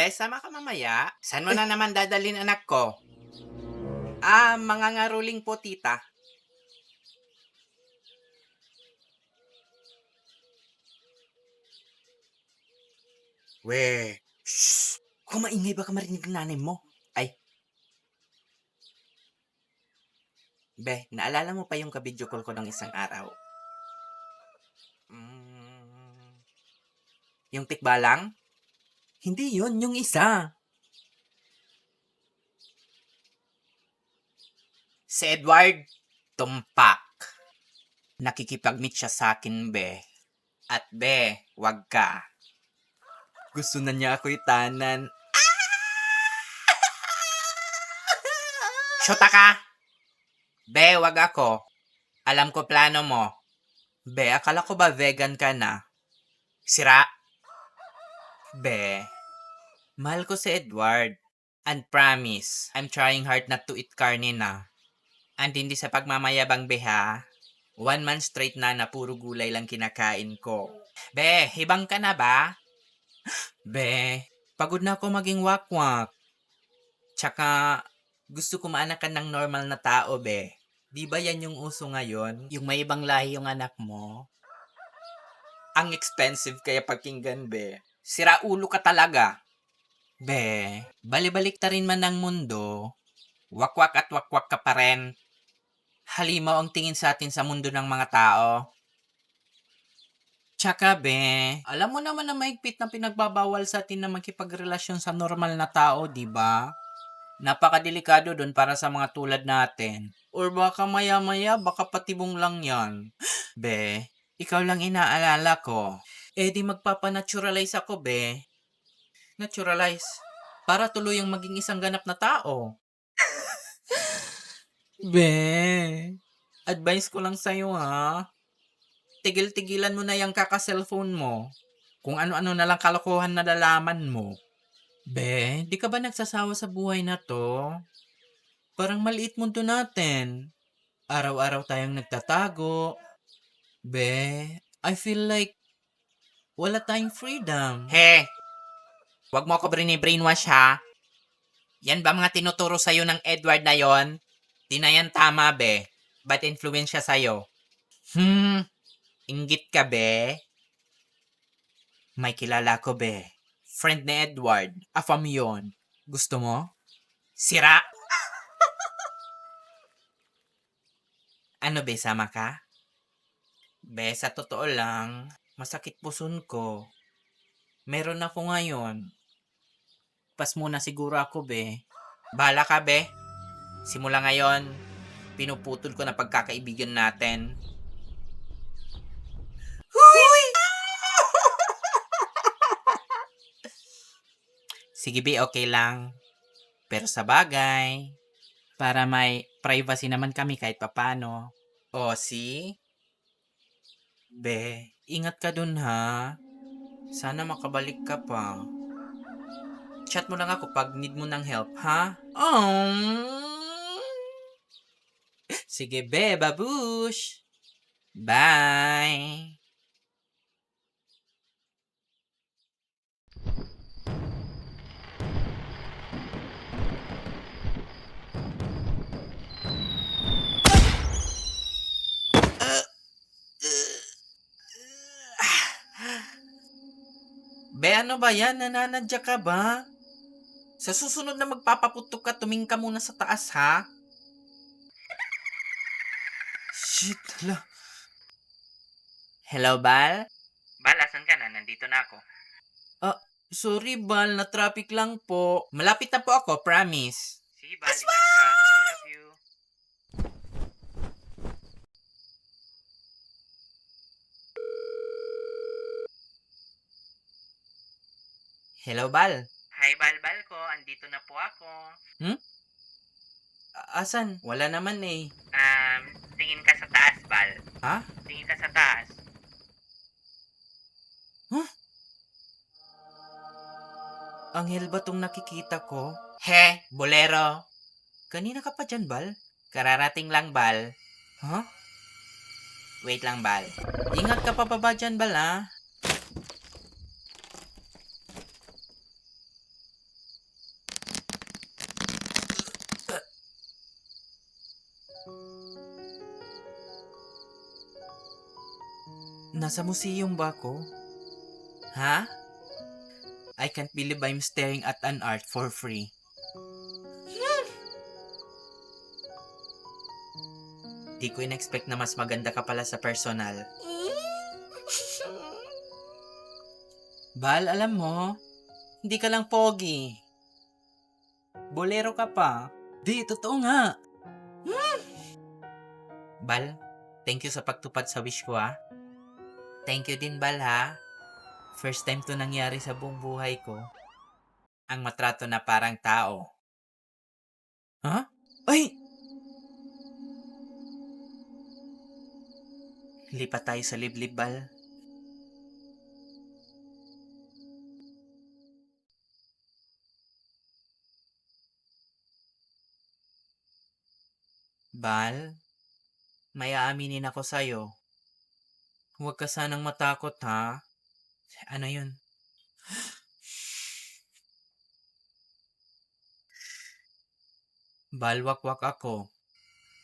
Sama ka mamaya. Saan mo na naman dadalhin anak ko? Mga ngaruling po, tita. Shh! Kung maingay baka marinig ng nanay mo. Ay. Naalala mo pa yung ka-video call ko ng isang araw? Yung tikbalang? Hindi yun, yung isa. Si Edward, tumpak. Nakikipag-meet siya sa akin, At wag ka. Gusto na niya ako itanan. Shota ka! Wag ako. Alam ko plano mo. Akala ko ba vegan ka na? Sira. Mahal ko si Edward. And promise, I'm trying hard not to eat karne na. And hindi sa pagmamayabang, ha? 1 month straight na puro gulay lang kinakain ko. Hibang ka na ba? Pagod na ako maging wakwak. Tsaka, gusto ko maanakan ng normal na tao, Di ba yan yung uso ngayon? Yung may ibang lahi yung anak mo? Ang expensive kaya pakinggan, Sira ulo ka talaga. Balibalik ta rin man ng mundo. Wakwak at wakwak ka pa rin. Halimaw ang tingin sa atin sa mundo ng mga tao. Tsaka, alam mo naman na mahigpit na pinagbabawal sa atin na makipagrelasyon sa normal na tao, di ba? Napakadelikado dun para sa mga tulad natin. Or baka maya-maya, baka patibong lang yan. Ikaw lang inaalala ko. Di magpapanaturalize ako, Naturalize. Para tuluyang maging isang ganap na tao. Advice ko lang sa'yo, ha? Tigil-tigilan mo na yung kaka-cellphone mo. Kung ano-ano na lang kalokohan na lalaman mo. Di ka ba nagsasawa sa buhay na to? Parang maliit mundo natin. Araw-araw tayong nagtatago. I feel like wala tayong freedom. Wag mo ako brainwash, ha? Yan ba mga tinuturo sa'yo ng Edward na yon? Di na yan tama, Bad influence siya sa'yo. Inggit ka, May kilala ko, Friend ni Edward. Afam yun. Gusto mo? Sira! Ano, sama ka? Sa totoo lang, masakit puson ko. Meron ako ngayon. Pas muna siguro ako, Bahala ka, Simula ngayon, pinuputol ko na pagkakaibigan natin. Huy! Sige, okay lang. Pero sa bagay, para may privacy naman kami kahit papano. See? Ingat ka dun, ha? Sana makabalik ka pa. Chat mo lang ako pag need mo ng help, ha? Sige, babush! Bye! Ano ba yan? Nananadya ka ba? Sa susunod na magpapaputok ka, tumingin ka muna sa taas, ha? Shit, hala. Hello, Bal? Bal, asan ka na? Nandito na ako. Sorry, Bal. Na-traffic lang po. Malapit na po ako, promise. Sige, Bal. Ingat ka. I love you. Hello, Bal. Hi, Bal ko. Andito na po ako. Asan? Wala naman eh. Tingin ka sa taas, Bal. Ha? Tingin ka sa taas. Anghel ba tong nakikita ko? Bolero. Kanina ka pa dyan, Bal? Kararating lang, Bal. Wait lang, Bal. Ingat ka pa dyan, Bal, ha? Nasa museum ba ako? Ha? I can't believe I'm staring at an art for free. Di ko in-expect na mas maganda ka pala sa personal. Bal, alam mo, hindi ka lang pogi. Bolero ka pa. Di, totoo nga. Bal, thank you sa pagtupad sa wish ko ha. Thank you din Bal ha. First time to nangyari sa buong buhay ko. Ang matrato na parang tao. Ha? Ay! Lipat tayo sa liblib, Bal. Bal, may aaminin ako sa'yo. Huwag ka sanang matakot ha. Ano yun? Bal, wakwak ako.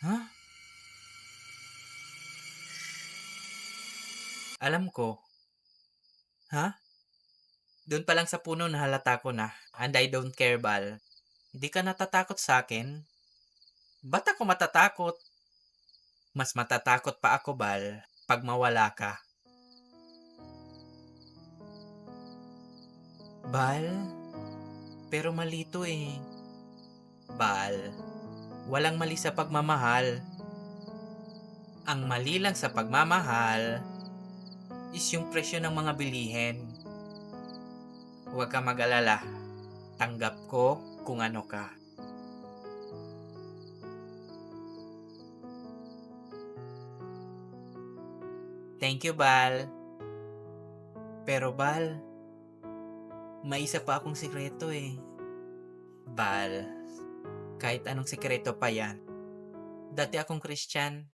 Ha? Alam ko. Ha? Doon pa lang sa puno nahalata ko na. And I don't care, Bal. Hindi ka natatakot sa akin? Ba't ako matatakot? Mas matatakot pa ako, Bal, pag mawala ka. Bal, pero malito eh. Bal, walang mali sa pagmamahal. Ang mali lang sa pagmamahal is yung presyo ng mga bilihin. Huwag ka mag-alala. Tanggap ko kung ano ka. Thank you, Bal. Pero Bal, may isa pa akong sikreto eh. Bal, kahit anong sikreto pa yan. Dati akong Christian.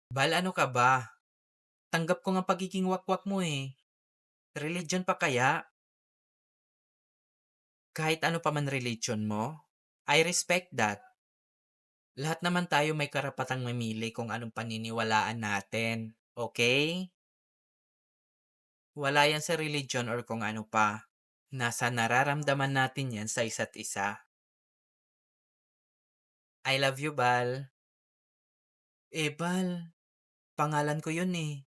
Bal, ano ka ba? Tanggap ko nga pagiging wakwak mo eh. Religion pa kaya? Kahit ano pa man religion mo, I respect that. Lahat naman tayo may karapatang mamili kung anong paniniwalaan natin. Okay? Wala yan sa religion or kung ano pa. Nasa nararamdaman natin yan sa isa't isa. I love you, Bal. Eh, Bal, pangalan ko yun eh.